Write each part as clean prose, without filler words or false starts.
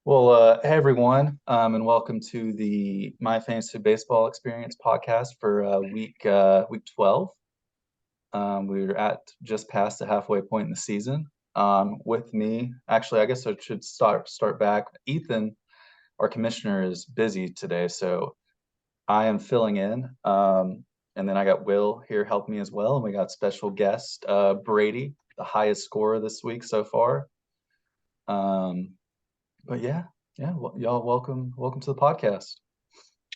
Hey everyone, and welcome to the My Fantasy Baseball Experience podcast for week 12. We're at just past the halfway point in the season. With me, actually, I guess I should start back. Ethan, our commissioner, is busy today, so I am filling in. And then I got Will here helping me as well, and we got special guest Brady, the highest scorer this week so far. But yeah, well, y'all welcome to the podcast.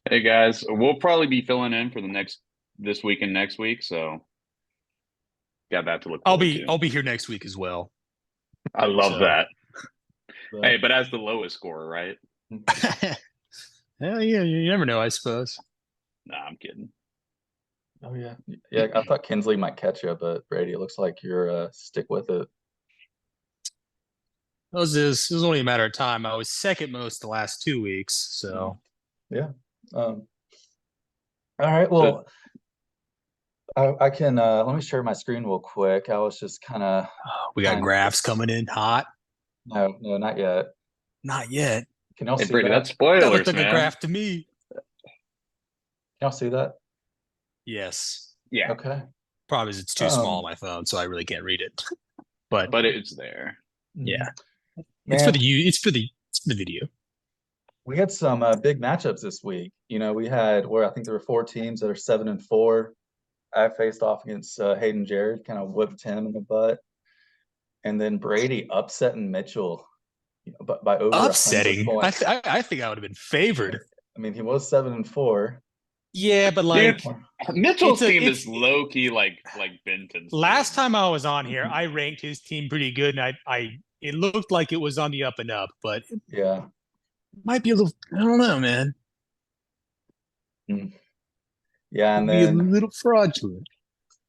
Hey guys, we'll probably be filling in for this week and next week, so got that to look I'll forward be to. I'll be here next week as well. I love So. that. But, Hey, but as the lowest scorer, right? Yeah, you never know, I suppose. Nah, I'm kidding. oh yeah, I thought Kinsley might catch you, but Brady, it looks like you're stick with it. It was only a matter of time. I was second most the last 2 weeks, so Yeah. All right. Well, I can let me share my screen real quick. I was just kind of we got graphs coming in hot. no, not yet. Not yet. Can y'all Hey, see Brady, that? that's That spoilers, looked like man. a graph to me. Can y'all see that? Yes. Yeah, Okay. Problem is it's too small on my phone, so I really can't read it. but it's there. Yeah. Man, It's for the video. we had some big matchups this week. We had where I think there were four teams that are 7-4. I faced off against Hayden Jared, kind of whipped him in the butt. And then Brady upsetting Mitchell by over 100 Upsetting. points. I think I would have been favored. I mean, he was 7-4. Yeah, but like Dude, Mitchell's team it's is low key like Benton's. last team. time I was on here, I ranked his team pretty good, and I it looked like it was on the up and up, but it Yeah. might be a little. I don't know, man. Yeah, and Could be a then little fraudulent.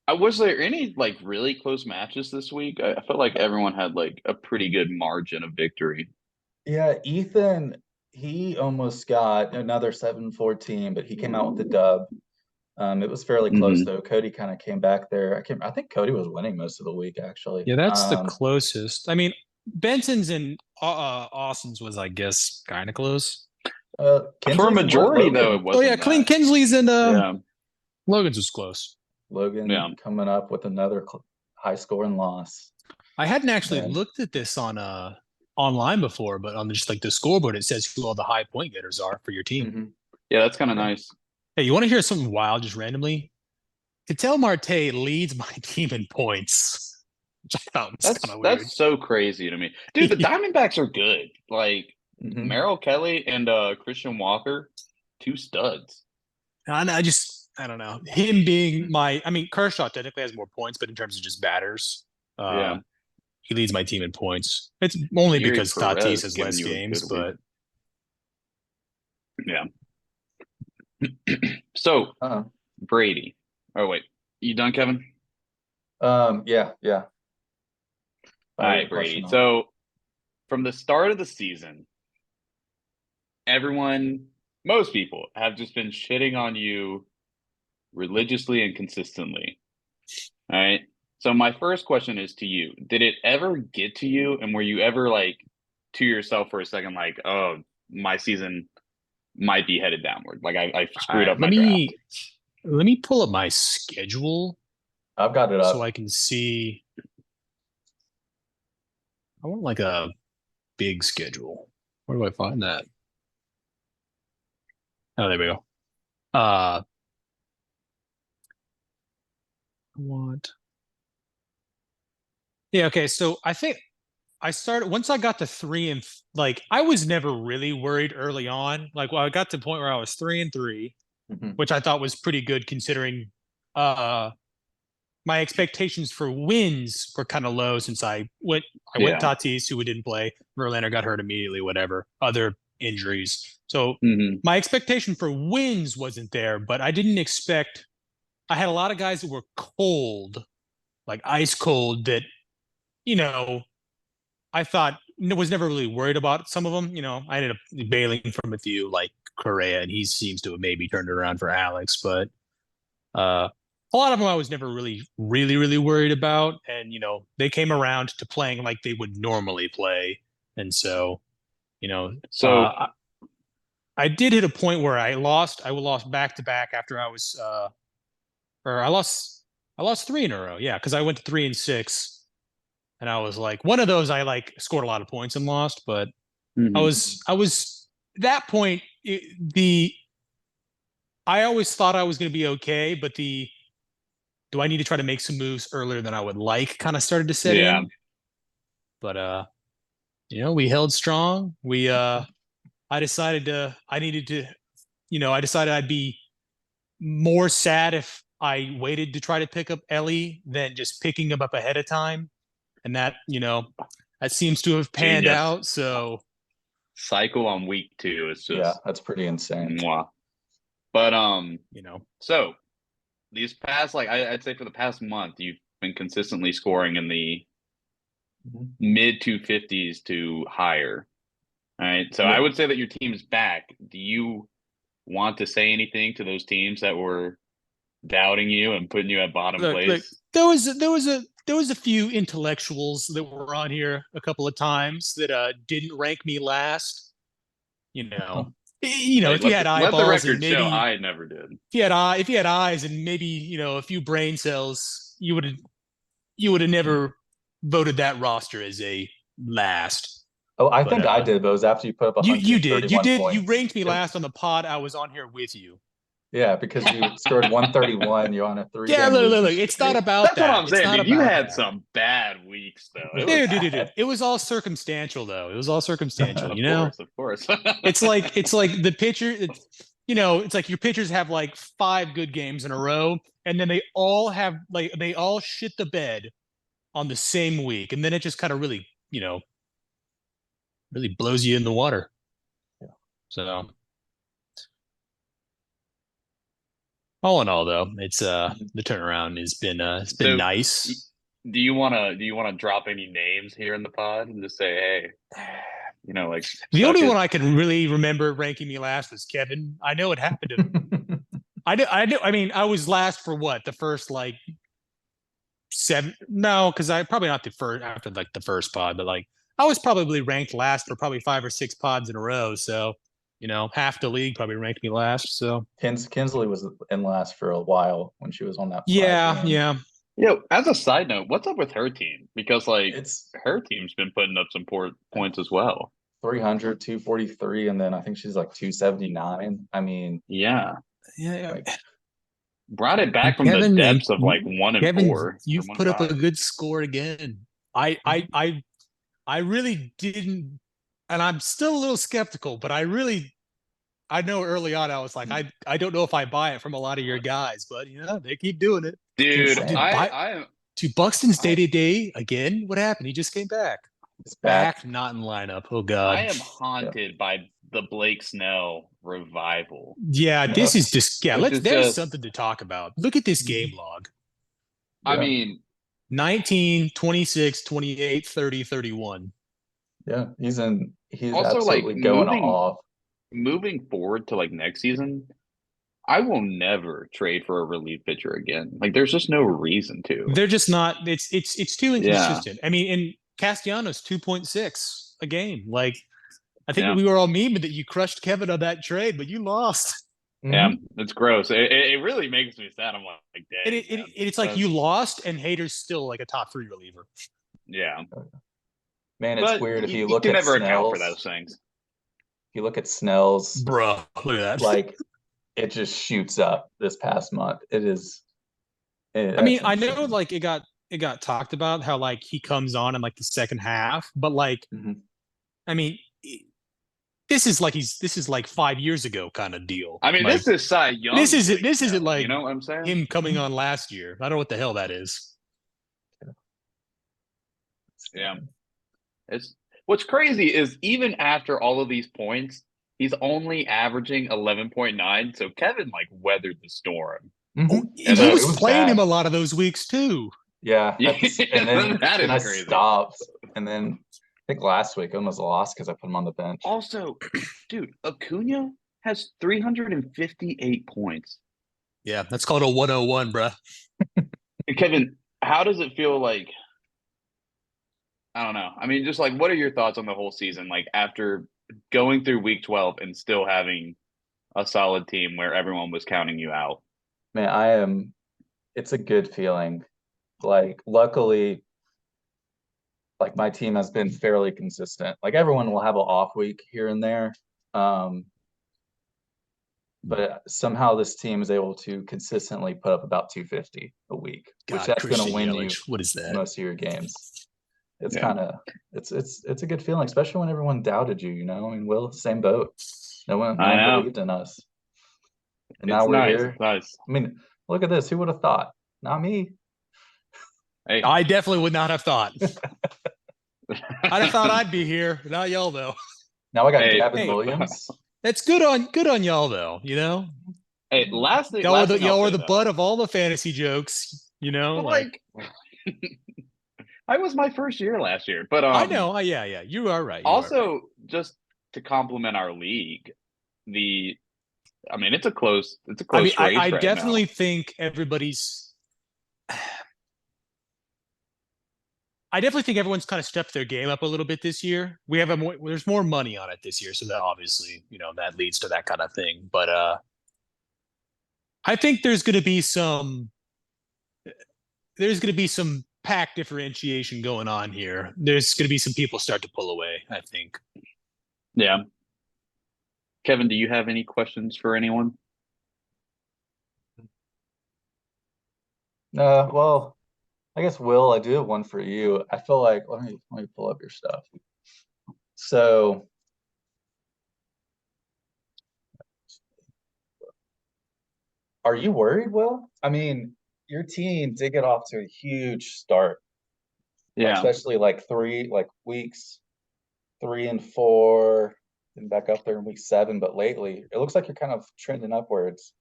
Was there any like really close matches this week? I felt like everyone had like a pretty good margin of victory. yeah, Ethan, he almost got another 7-4 team, but he came out with the dub. It was fairly close though. Cody kind of came back there. I think Cody was winning most of the week actually. Yeah, that's the closest. I mean, Benson's and Austin's was, I guess, kind of close. For a Kinsley's and majority, Logan. though, it wasn't. Oh yeah, that. Kinsley's and Yeah. Logan's was close. Logan Yeah. coming up with another high scoring loss. I hadn't actually Man. looked at this on online before, but on just like the scoreboard, it says who all the high point getters are for your team. Yeah, that's kind of nice. Hey, you want to hear something wild just randomly? Ketel Marte leads my team in points, which I thought was kind of weird. That's so crazy to me. Dude, the Diamondbacks are good. Like, Merrill Kelly and Christian Walker, two studs. And I don't know. Him being Kershaw technically has more points, but in terms of just batters, he leads my team in points. It's only because Tatis has less games, but yeah. So, Brady. Oh, wait. You done, Kevin? Yeah. All right, Brady. So, from the start of the season, most people have just been shitting on you religiously and consistently. All right. So, my first question is to you. Did it ever get to you? And were you ever like to yourself for a second, like, oh, my season might be headed downward? Like, I screwed up my draft. Let me pull up my schedule. I've got it up so I can see. I want like a big schedule. Where do I find that? Oh, there we go. I want. Yeah. Okay. So I think I started once I got to 3 and I was never really worried early on. I got to the point where I was 3-3, which I thought was pretty good considering my expectations for wins were kind of low since I went Tatis, who didn't play. Verlander got hurt immediately, whatever, other injuries. So my expectation for wins wasn't there, but I didn't expect. I had a lot of guys that were cold, like ice cold, that, I thought was never really worried about some of them. I ended up bailing from a few like Correa, and he seems to have maybe turned it around for Alex, but a lot of them I was never really worried about. And, they came around to playing like they would normally play. And so, So I did hit a point where I lost back to back after I was or I lost three in a row. Yeah, because I went to 3-6. And I was like, one of those I like scored a lot of points and lost, but I was that point, I always thought I was going to be okay, but do I need to try to make some moves earlier than I would like kind of started to set in. But we held strong. I decided I'd be more sad if I waited to try to pick up Ellie than just picking him up ahead of time. And that seems to have panned out. So cycle on week 2 is just that's pretty insane. Mwah. But so these past I'd say for the past month, you've been consistently scoring in the mid 250s to higher. All right. So I would say that your team is back. Do you want to say anything to those teams that were doubting you and putting you at bottom place? Look, there was a few intellectuals that were on here a couple of times that didn't rank me last. If you had eyeballs, let the record maybe, show I never did. If you had eyes and maybe a few brain cells, you would have never voted that roster as a last. Oh, I think I did, but it was after you put up 131 points. You ranked me last on the pod. I was on here with you. Yeah, because you scored 131. You're on a 3-game. Yeah, look. It's not about That's that. That's what I'm saying, dude. You had some bad weeks, though. Dude. It was all circumstantial, though. It was all circumstantial. Of course. It's like the pitcher. It's like your pitchers have like 5 good games in a row, and then they all shit the bed on the same week, and then it just kind of really blows you in the water. Yeah. So. All in all, though, it's the turnaround has been nice. Do you want to drop any names here in the pod and just say, hey, the only one I can really remember ranking me last was Kevin. I know it happened to him. I mean, I was last for what, the first 7? No, because I probably not the first after the first pod, but I was probably ranked last for probably 5 or 6 pods in a row. So. Half the league probably ranked me last. So Kinsley was in last for a while when she was on that. Yeah. As a side note, what's up with her team? Because her team's been putting up some points as well. 300, 243, and then I think she's 279. I mean, yeah. Brought it back from the depths of 1 and 4. You've put up a good score again. I really didn't. And I'm still a little skeptical, but I know early on I was like, I don't know if I buy it from a lot of your guys, but they keep doing it. Dude, to Buxton's day-to-day again. What happened? He just came back. He's back, not in lineup. Oh God. I am haunted by the Blake Snell revival. Yeah, this is just there's something to talk about. Look at this game log. I mean 19, 26, 28, 30, 31. Yeah, he's also absolutely going off. Moving forward to next season, I will never trade for a relief pitcher again. There's just no reason to. They're just not. It's too inconsistent. Yeah. I mean, and Castellanos 2.6 a game. I think we were all memeing that you crushed Kevin on that trade, but you lost. Yeah, it's gross. It really makes me sad. I'm like, dang. It's like you lost, and Hader's still a top 3 reliever. Yeah. Man, it's weird if you look at never Snell's, account for those things. If you look at Snell's, bro, look at that. It just shoots up this past month. It is. I mean, I know it got talked about how he comes on in the second half, but I mean, this is 5 years ago kind of deal. I mean, this is Cy Young. This isn't like you know what I'm saying? Him coming on last year. I don't know what the hell that is. Yeah. What's crazy is even after all of these points, he's only averaging 11.9. So Kevin weathered the storm. Mm-hmm. He was playing him a lot of those weeks too. Yeah, and then I crazy. Stopped, and then I think last week I almost lost because I put him on the bench. Also, dude, Acuna has 358 points. Yeah, that's called a 101, bruh. Kevin, how does it feel I don't know. I mean, just what are your thoughts on the whole season? After going through week 12 and still having a solid team where everyone was counting you out. Man, it's a good feeling. Like, luckily, like my team has been fairly consistent. Like everyone will have an off week here and there. But somehow this team is able to consistently put up about 250 a week, which that's going to win you what is that? most of your games. It's kind of it's a good feeling, especially when everyone doubted you. You know, I mean, Will, same boat. No one believed in us, and now we're here. It's nice. I mean, look at this. Who would have thought? Not me. Hey. I definitely would not have thought. I'd have thought I'd be here, not y'all though. Now I got Gavin Williams. That's good on y'all though. You know. Hey, last thing, y'all are the butt of all the fantasy jokes. You know, like I was my first year last year, but I know. Yeah, you are right. Just to compliment our league, it's a close race. I definitely think I definitely think everyone's kind of stepped their game up a little bit this year. There's more money on it this year, so that obviously, that leads to that kind of thing. But I think there's going to be some pack differentiation going on here. There's going to be some people start to pull away, I think. Yeah. Kevin, do you have any questions for anyone? Well, I guess, Will, I do have one for you. I feel like let me pull up your stuff. So are you worried, Will? I mean, your team did get off to a huge start. Yeah. Especially weeks 3 and 4, and back up there in week 7, but lately it looks like you're kind of trending upwards.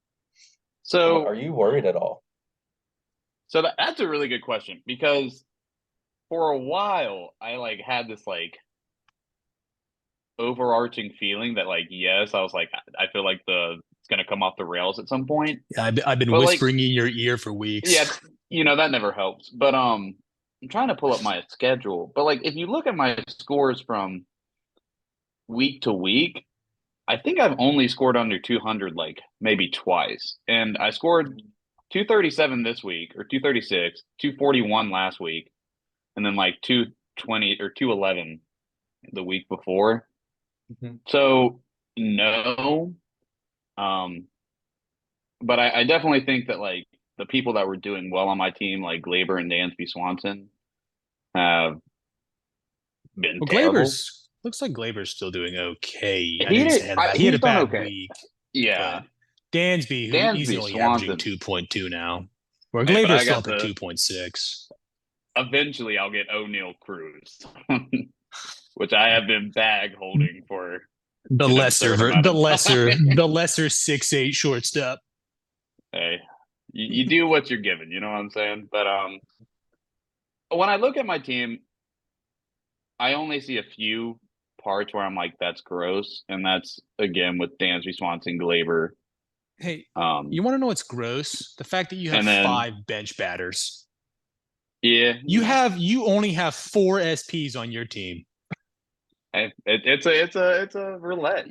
So are you worried at all? So that's a really good question, because for a while I had this overarching feeling that yes, I was I feel like it's gonna come off the rails at some point. Yeah, I've been whispering in your ear for weeks. Yeah, that never helps. But I'm trying to pull up my schedule. But if you look at my scores from week to week, I think I've only scored under 200 maybe twice, and I scored 237 this week, or 236, 241 last week, and then 220 or 211 the week before. Mm-hmm. So no, but I definitely think that the people that were doing well on my team, like Glaber and Dansby Swanson, have been terrible. Looks like Glaber's still doing okay. He had a bad week. Yeah. Dansby he's only averaging 2.2 now. Where Glaber's still up at 2.6. Eventually I'll get O'Neal Cruz, which I have been bag holding for the lesser 6'8" shortstop. Hey, you do what you're given, you know what I'm saying? But when I look at my team, I only see a few parts where I'm that's gross, and that's again with Dansby Swanson, Glaber. Hey, you want to know what's gross? The fact that you have 5 bench batters. Yeah, you only have 4 SPs on your team. It's a roulette,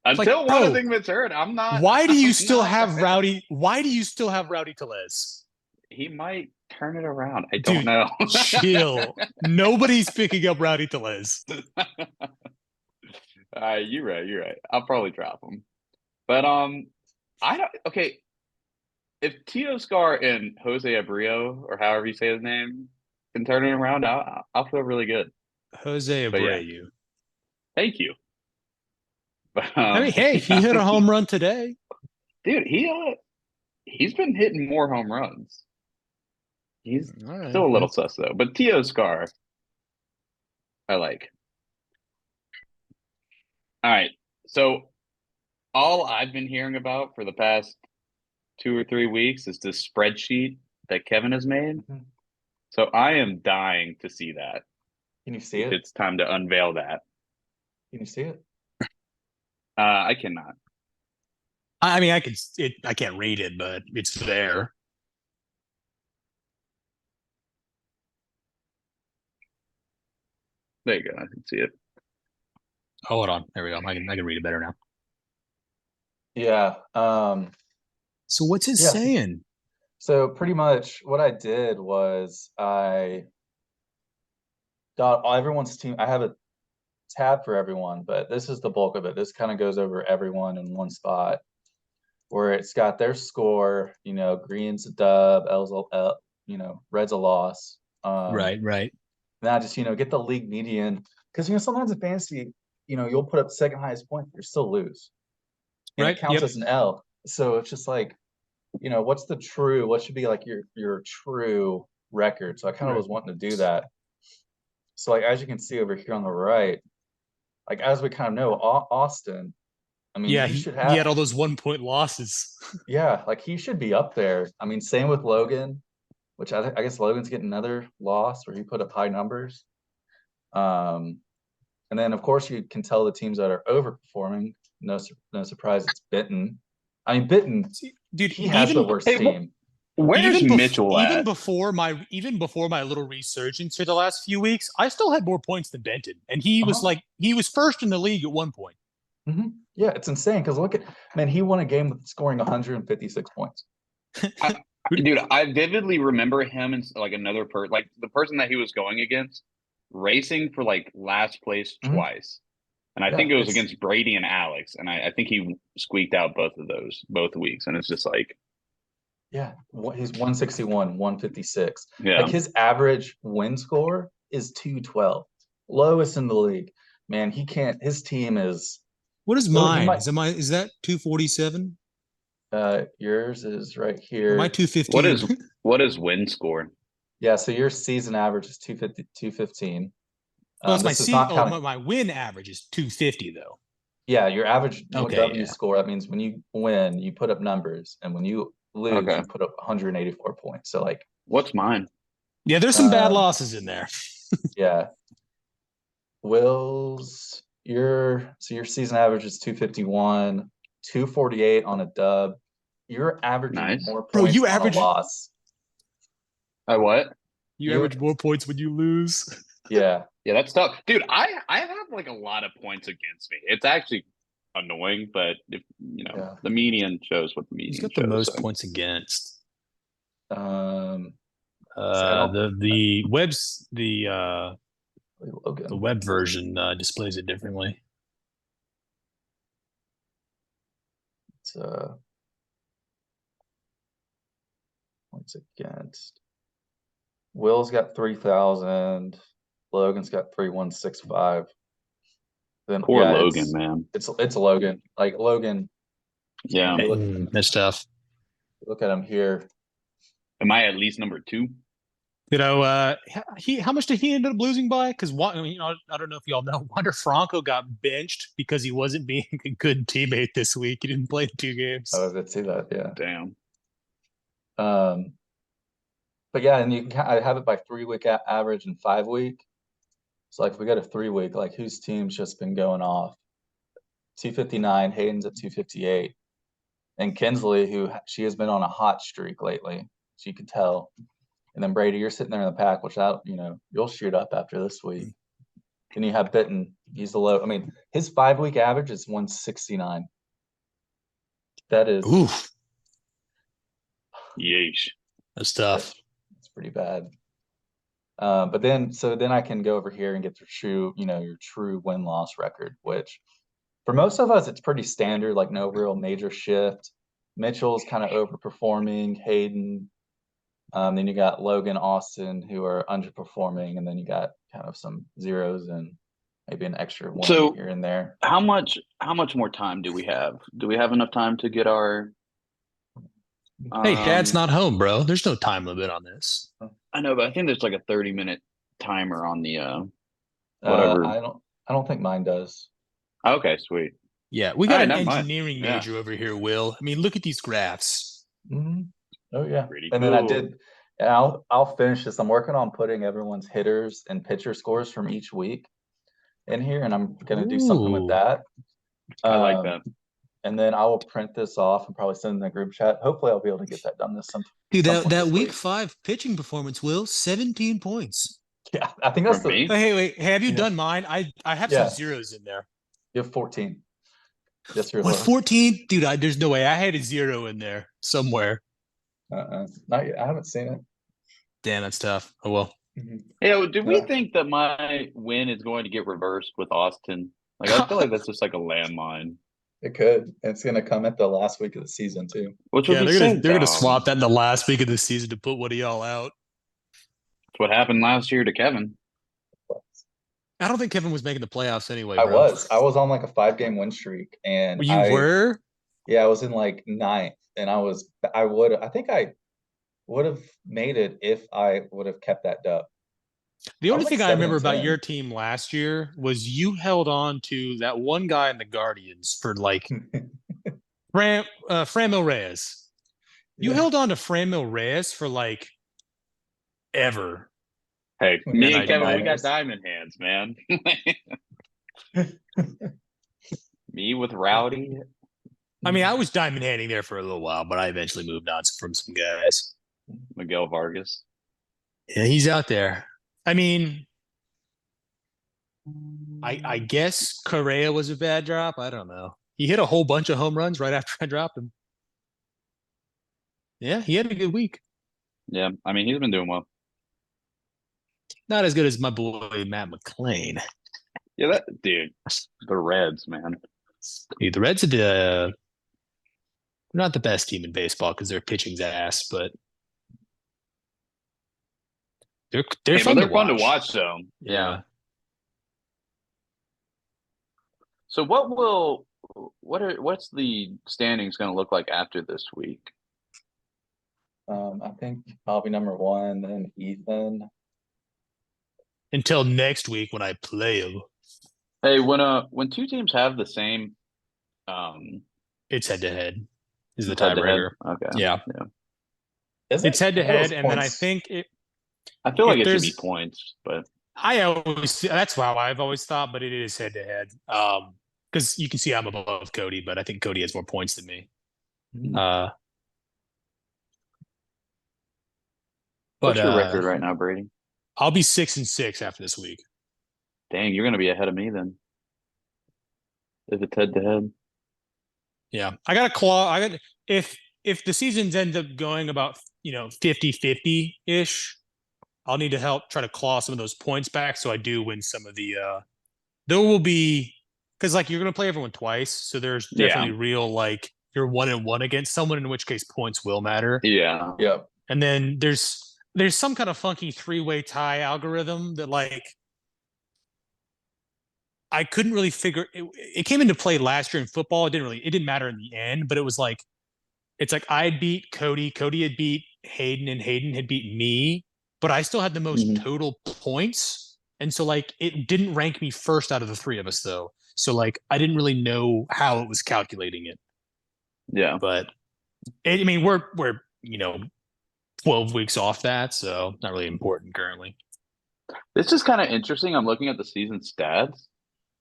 Until one of them gets hurt, I'm not. Why do you still have Rowdy? Why do you still have Rowdy Tellez? He might turn it around. I don't know. Chill. Nobody's picking up Rowdy Tellez. You're right. I'll probably drop him. But I don't. Okay, if Tito Scar and Jose Abreu, or however you say his name, can turn it around, I'll feel really good. Jose Abreu. Yeah. Thank you. But, hey, he hit a home run today. Dude, he's been hitting more home runs. He's still a little sus though. But Tito Scar, I like. All right. So all I've been hearing about for the past 2 or 3 weeks is this spreadsheet that Kevin has made. Mm-hmm. So I am dying to see that. Can you see it? It's time to unveil that. Can you see it? I cannot. I mean, I can't read it, but it's there. There you go. I can see it. Oh, hold on. There we go. I can read it better now. Yeah. So what's it Yeah. saying? So pretty much what I did was I got everyone's team. I have a tab for everyone, but this is the bulk of it. This kind of goes over everyone in one spot where it's got their score, green's a dub, L's a L, red's a loss. Right. And I just, get the league median. Because, sometimes in fantasy, you'll put up second highest point, you still lose. And it Right. counts Yep. as an L. So it's just like, what should be like your true record. So I kind of was wanting to do that. So like as you can see over here on the right, like as we kind of know, Austin, I mean, Yeah, he he should had have, all those 1 point losses. yeah, like he should be up there. I mean, same with Logan, which I guess Logan's getting another loss where he put up high numbers. And then of course you can tell the teams that are overperforming. No surprise, it's Benton. I mean, Benton, Dude, he has the worst team. Where's Mitchell at? Even before my little resurgence for the last few weeks, I still had more points than Benton, and he was first in the league at one point. Mm-hmm. Yeah, it's insane because man, he won a game with scoring 156 points. Dude, I vividly remember him and like another person, like the person that he was going against, racing for like last place twice. And I think it was against Brady and Alex. And I think he squeaked out both of those both weeks. And it's just like, yeah, he's 161, 156. Yeah. Like his average win score is 212, lowest in the league. Man, he can't. His team is. What is mine? Is that 247? Yours is right here. Or my 215. What is win score? Yeah, so your season average is 250, 215. My win average is 250 though. Yeah, your average W score. That means when you win, you put up numbers, and when you lose, you put up 184 points. So like, what's mine? Yeah, there's some bad losses in there. Yeah. Will's your season average is 251, 248 on a dub. You're averaging more points on a loss. What? You average more points when you lose. Yeah. Yeah, that's tough. Dude, I have like a lot of points against me. It's actually annoying, but if the median shows what the median shows. He's got the most points against. The web version displays it differently. It's points against. Will's got 3,000. Logan's got 3,165. Then poor Logan, man. It's Logan. Like Logan. Yeah, that's tough. Look at him here. Am I at least number 2? How much did he end up losing by? Because I don't know if y'all know, Wander Franco got benched because he wasn't being a good teammate this week. He didn't play 2 games. Oh, I did see that. Yeah. Damn. But yeah, and I have it by 3-week average and 5-week. So like if we got a 3-week, like whose team's just been going off? 259, Hayden's at 258, and Kinsley, she has been on a hot streak lately, so you could tell. And then Brady, you're sitting there in the pack, which you'll shoot up after this week. And you have Bitten, he's the low. I mean, his 5-week average is 169. That is. Oof. Yeesh. That's tough. It's pretty bad. But then I can go over here and get your true win-loss record, which for most of us, it's pretty standard, like no real major shift. Mitchell's kind of overperforming, Hayden. Then you got Logan, Austin, who are underperforming, and then you got kind of some zeros and maybe an extra one here and there. How much more time do we have? Do we have enough time to get our? Hey, Dad's not home, bro. There's no time limit on this. I know, but I think there's like a 30-minute timer on the whatever. I don't think mine does. Okay, sweet. Yeah, we got an engineering major over here, Will. I mean, look at these graphs. Mm-hmm. Oh yeah. Pretty and cool. Then I'll finish this. I'm working on putting everyone's hitters and pitcher scores from each week in here, and I'm gonna do something with that. I like that. And then I will print this off and probably send in the group chat. Hopefully, I'll be able to get that done this sometime. Dude, that week 5 pitching performance, Will, 17 points. Yeah, I think that's Hey, have you done mine? I have some zeros in there. You have 14. That's your What, lowest. 14? Dude, there's no way. I had a 0 in there somewhere. Not yet. I haven't seen it. Damn, that's tough. Oh, well. Yeah, do we think that my win is going to get reversed with Austin? Like, I feel like that's just like a landmine. It could. It's going to come at the last week of the season, too. Which would Yeah, be they're gonna dumb. swap that in the last week of the season to put one of y'all out. That's what happened last year to Kevin. I don't think Kevin was making the playoffs anyway, I bro. was on like a 5-game win streak, and You were? Yeah, I was in like 9th, and I think I would have made it if I would have kept that dub. The only thing I remember about 7-10. your team last year was you held on to that one guy in the Guardians for like Framil Reyes. You held on to Framil Reyes for like ever. Hey, me and Kevin, we got diamond hands, man. Me with Rowdy. I mean, I was diamond handing there for a little while, but I eventually moved on from some guys. Miguel Vargas. Yeah, he's out there. I mean, I guess Correa was a bad drop. I don't know. He hit a whole bunch of home runs right after I dropped him. Yeah, he had a good week. Yeah, I mean, he's been doing well. Not as good as my boy Matt McClain. Yeah, dude, the Reds, man. Dude, the Reds are not the best team in baseball because their pitching's ass, but they're fun to watch though. Yeah. So what's the standings going to look like after this week? I think I'll be number 1, then Ethan. Until next week when I play him. Hey, when two teams have the same, it's head to head. Is the tiebreaker? Okay. Yeah. It's head to head, and then I think I feel like it should be points, but that's how I've always thought, but it is head to head. Because you can see I'm above Cody, but I think Cody has more points than me. What's your record right now, Brady? I'll be 6-6 after this week. Dang, you're going to be ahead of me then. If it's head to head. Yeah, I got a claw. If the seasons end up going about 50-50 ish, I'll need to help try to claw some of those points back, so I do win some of the. There will be because like you're going to play everyone twice, so there's definitely real like you're 1-1 against someone, in which case points will matter. Yeah. Yep. And then there's some kind of funky 3-way tie algorithm that like I couldn't really figure. It came into play last year in football. It didn't matter in the end, but it was like it's like I had beat Cody had beat Hayden, and Hayden had beat me, but I still had the most total points, and so like it didn't rank me first out of the 3 of us though. So like I didn't really know how it was calculating it. Yeah, but I mean we're 12 weeks off that, so not really important currently. This is kind of interesting. I'm looking at the season stats,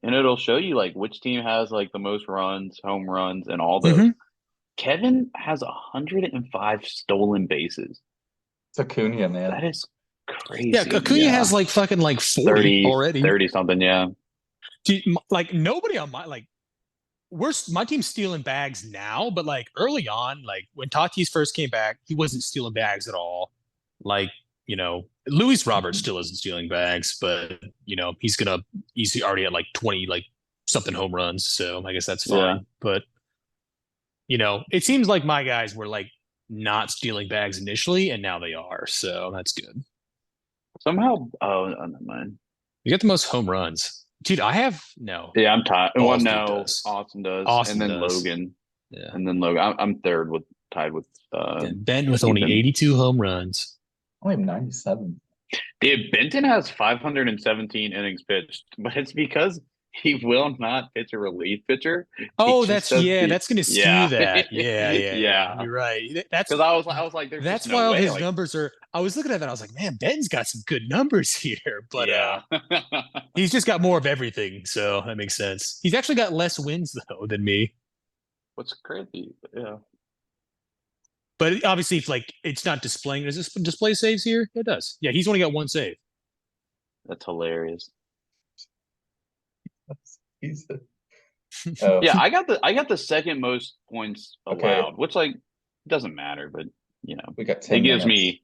and it'll show you like which team has like the most runs, home runs, and all those. Kevin has 105 stolen bases. It's Acuna, man. That is crazy. Yeah, Acuna has like fucking like 40 already. 30 something, yeah. Dude, like nobody on my team's stealing bags now, but like early on, like when Tatis first came back, he wasn't stealing bags at all. Like, Luis Roberts still isn't stealing bags, but he's already at like 20 like something home runs, so I guess that's fine. Yeah. But it seems like my guys were like not stealing bags initially, and now they are, so that's good. Somehow, never mind. You got the most home runs. Dude, I have no. Yeah, I'm tied. Well, no, does. Austin does. Austin and then does. Logan. Yeah. And then Logan. I'm third tied with Ben with only 82 home runs. Only 97. Dude, Benton has 517 innings pitched, but it's because he will not pitch a relief pitcher. Oh, that's going to skew that. Yeah. You're right. That's because I was like, that's why all his numbers are. I was looking at that. I was like, man, Ben's got some good numbers here, but he's just got more of everything, so that makes sense. He's actually got less wins though than me. What's crazy? Yeah. But obviously, if like it's not displaying, does this display saves here? It does. Yeah, he's only got 1 save. That's hilarious. Oh, Yeah, I got the second most points Okay. allowed, which like doesn't matter, but we got it 10 gives minutes. me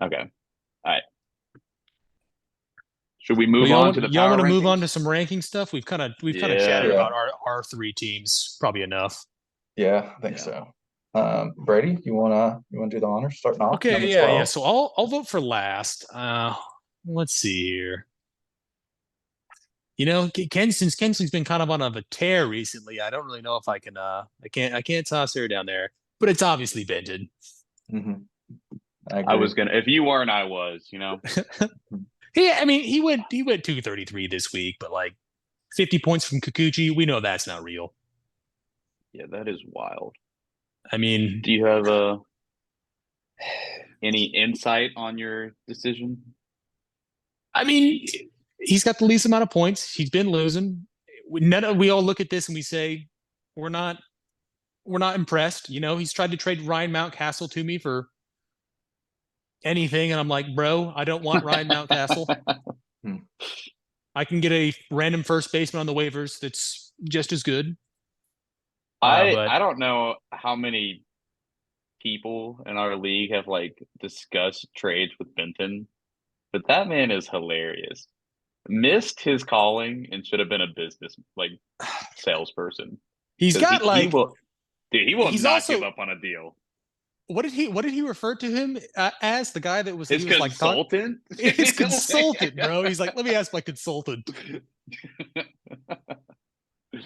okay. All right. Should we move Well, on to the y'all power want to move on rankings? to some ranking stuff? We've kind of Yeah. chatted Yeah. about our three teams probably enough. Yeah, I think so. Brady, you wanna do the honor starting off? Okay, Number yeah, 12. yeah. So I'll vote for last. Let's see here. Kensing's been kind of on a tear recently. I don't really know if I can I can't toss her down there, but it's obviously Benton. Mm-hmm. I was gonna if you weren't, I was, Yeah, I mean he went 233 this week, but like 50 points from Kikuchi, we know that's not real. Yeah, that is wild. I mean, Do you have any insight on your decision? I mean, he's got the least amount of points. He's been losing. We all look at this and we say, we're not impressed. He's tried to trade Ryan Mountcastle to me for anything, and I'm like, bro, I don't want Ryan Mountcastle. I can get a random first baseman on the waivers that's just as good. I don't know how many people in our league have like discussed trades with Benton, but that man is hilarious. Missed his calling and should have been a business like salesperson. He's got he will not also, give up on a deal. What did he refer to him as? The guy that was His consultant? His consultant, bro. He's like, let me ask my consultant. I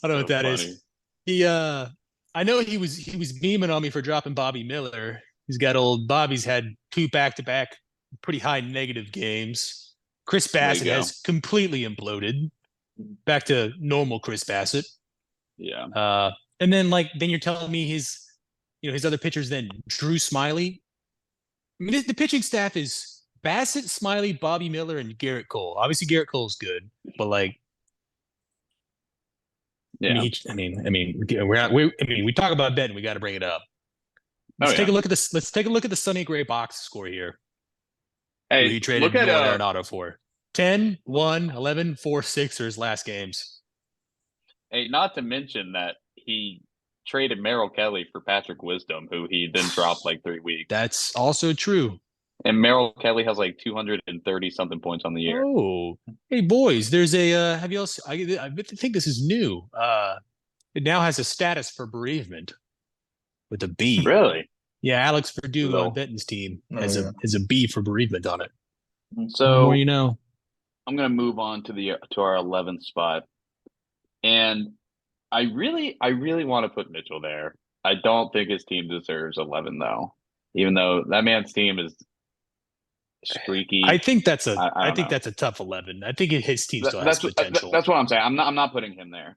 don't know what that is. I know he was beaming on me for dropping Bobby Miller. He's got old Bobby's had 2 back-to-back pretty high negative games. Chris Bassett has completely imploded back to normal Chris Bassett. Yeah. And then you're telling me his other pitchers then Drew Smiley. I mean, the pitching staff is Bassett, Smiley, Bobby Miller, and Garrett Cole. Obviously, Garrett Cole's good, but yeah. we talk about Benton. We got to bring it up. Let's take a look at this. Let's take a look at the Sonny Gray box score here. Hey, he traded Nolan Arenado for 10, 1, 11, 4, 6 are his last games. Hey, not to mention that he traded Merrill Kelly for Patrick Wisdom, who he then dropped like 3 weeks. That's also true. And Merrill Kelly has like 230 something points on the year. Oh, hey boys, there's a have you also? I think this is new. It now has a status for bereavement with a B. Really? Yeah, Alex Verdugo on Benton's team has a B for bereavement on it. So the more you know. I'm gonna move on to our 11th spot, and I really want to put Mitchell there. I don't think his team deserves 11 though, even though that man's team is streaky. I think that's a tough 11. I think his team still has potential. That's what I'm saying. I'm not putting him there.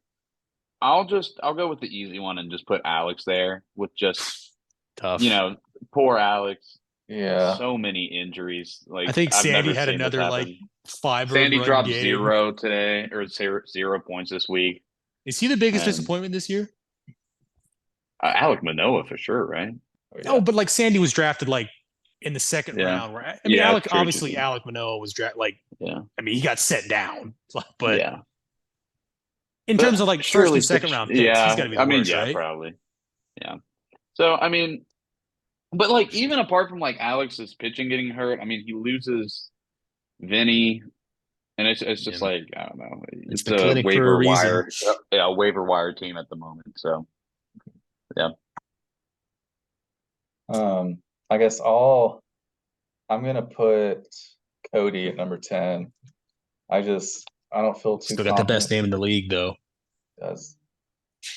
I'll go with the easy one and just put Alex there with just tough. Poor Alex. Yeah. So many injuries. Like I think Sandy had another 5. Sandy dropped 0 today or 0 points this week. Is he the biggest disappointment this year? Alek Manoah for sure, right? Oh, but Sandy was drafted in the second round, right? I mean, Alek Manoah was drafted I mean, he got set down, but in terms of first and second round picks, he's got to be the worst, right? Probably. Yeah. So I mean, but even apart from Alex's pitching getting hurt, I mean, he loses Vinny, and it's just I don't know. It's a waiver wire, waiver wire team at the moment. So yeah. I guess I'm gonna put Cody at number 10. I don't feel too. Still got the best name in the league, though. Does,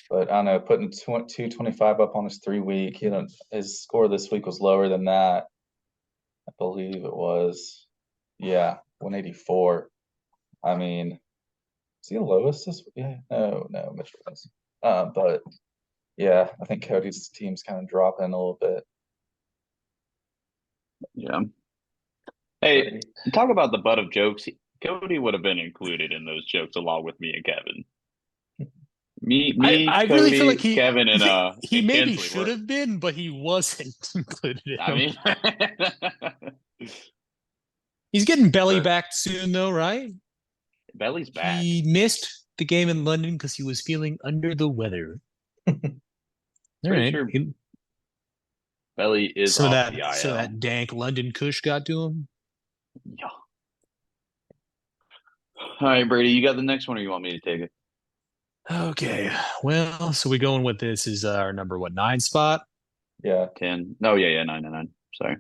but I don't know. Putting 225 up on his 3 week, his score this week was lower than that. I believe it was, 184. I mean, is he the lowest this? Yeah, no, Mitchell was. But yeah, I think Cody's team's kind of dropping a little bit. Yeah. Hey, talk about the butt of jokes. Cody would have been included in those jokes along with me and Kevin. I Cody, really feel like Kevin, and he maybe should have been, but he wasn't included. I mean, he's getting belly back soon, though, right? Belly's back. He missed the game in London because he was feeling under the weather. All right. Sure. Belly is So off the IL. So that dank London Kush got to him. Yeah. All right, Brady, you got the next one, or you want me to take it? Okay. Well, so we going with this is our number 9 spot? Yeah. 10. No, yeah, 9. Sorry.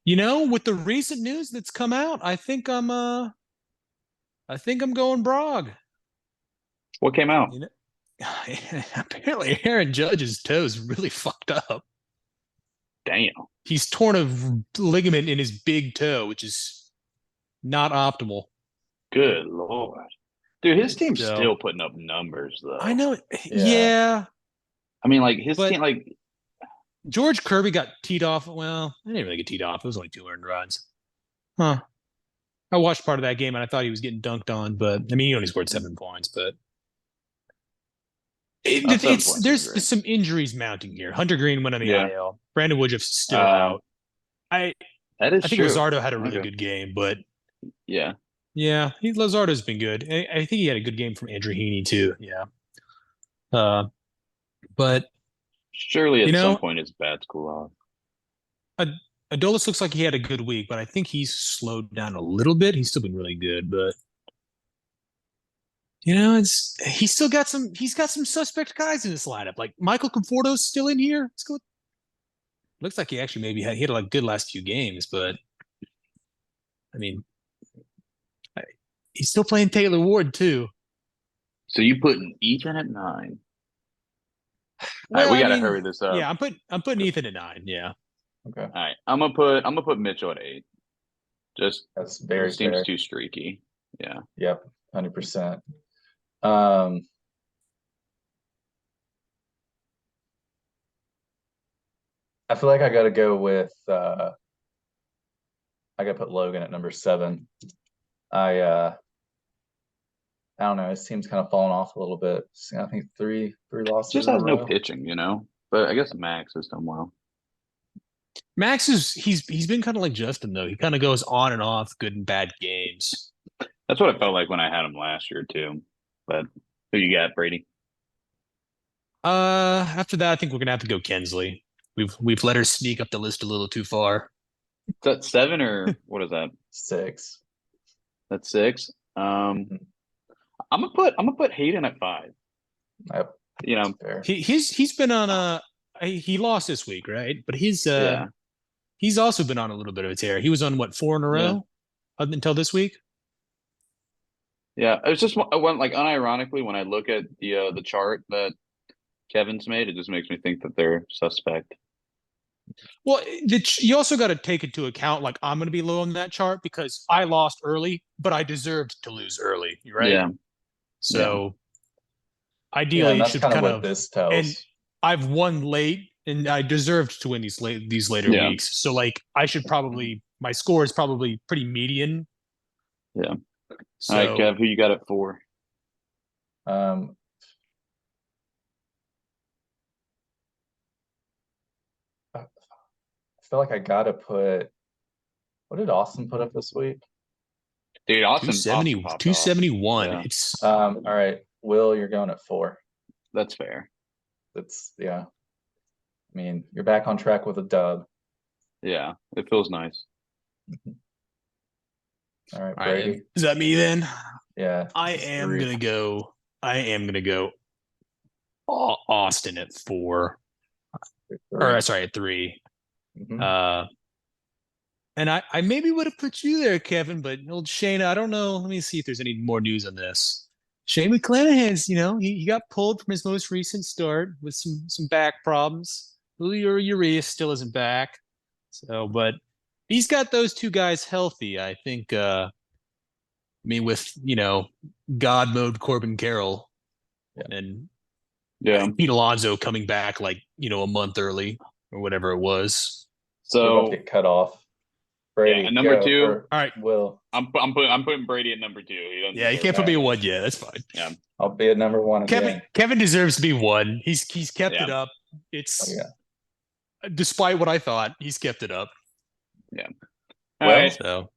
With the recent news that's come out, I think I'm going Brog. What came out? Apparently Aaron Judge's toe's really fucked up. Damn. He's torn a ligament in his big toe, which is not optimal. Good Lord. Dude, his team's still putting up numbers, though. I know. Yeah. I mean, like, his team, like... George Kirby got teed off. Well, I didn't really get teed off. It was only 2 earned runs. Huh. I watched part of that game, and I thought he was getting dunked on, but, I mean, he only scored 7 points, but... There's some injuries mounting here. Hunter Green went on the IL. Brandon Woodruff's still out. I think Luzardo had a really good game, but yeah, Luzardo's been good. I think he had a good game from Andrew Heaney too. Yeah, but surely at some point his bat's cool off. Adolis looks like he had a good week, but I think he's slowed down a little bit. He's still been really good, but he's got some suspect guys in this lineup. Like Michael Conforto's still in here. Let's go. Looks like he actually maybe had a good last few games, but I mean, he's still playing Taylor Ward too. So you putting Ethan at 9? Well, all right, we gotta hurry this up. Yeah, I'm putting Ethan at 9. Yeah. Okay. All right, I'm gonna put Mitchell at 8. Just that's very seems fair. Too streaky. Yeah. Yep. 100%. I feel like I got to go with. I got to put Logan at number 7. I don't know. His team's kind of fallen off a little bit. I think three losses. Just has no pitching, But I guess Max has done well. Max he's been kind of like Justin though. He kind of goes on and off good and bad games. That's what it felt like when I had him last year too. But who you got, Brady? After that, I think we're gonna have to go Kensley. We've let her sneak up the list a little too far. Is that 7 or what is that? 6. That's 6. I'm gonna put Hayden at 5. Yep. He's been on he lost this week, right? But he's also been on a little bit of a tear. He was on 4 in a row until this week. Yeah, it was just unironically when I look at the chart that Kevin's made, it just makes me think that they're suspect. Well, you also got to take into account, like, I'm going to be low on that chart because I lost early, but I deserved to lose early, right? Yeah. So, ideally, that's should kind of what this tells. And I've won late, and I deserved to win these later weeks. So, like, I should probably my score is probably pretty median. Yeah. So, all right, Kev, who you got at 4? I feel like I gotta put. What did Austin put up this week? Dude, Austin 271. Yeah. It's all right. Will, you're going at 4. That's fair. I mean, you're back on track with a dub. Yeah, it feels nice. All right, Brady. Right, is that me then? Yeah. I am gonna go Austin at 4. Or sorry, at 3. Mm-hmm. And I maybe would have put you there, Kevin, but old Shane, I don't know. Let me see if there's any more news on this. Shane McClanahan's, he got pulled from his most recent start with some back problems. Julio Urias still isn't back. So, but he's got those 2 guys healthy. I think, with, God mode Corbin Carroll and Pete Alonso coming back a month early or whatever it was. So about to get cut off. Brady, and number 2. All right, Will. I'm putting Brady at number 2. You can't put me at 1 yet. That's fine. Yeah, I'll be at number 1 again. Kevin deserves to be 1. He's kept it up. It's despite what I thought, he's kept it up. Yeah. All right. So,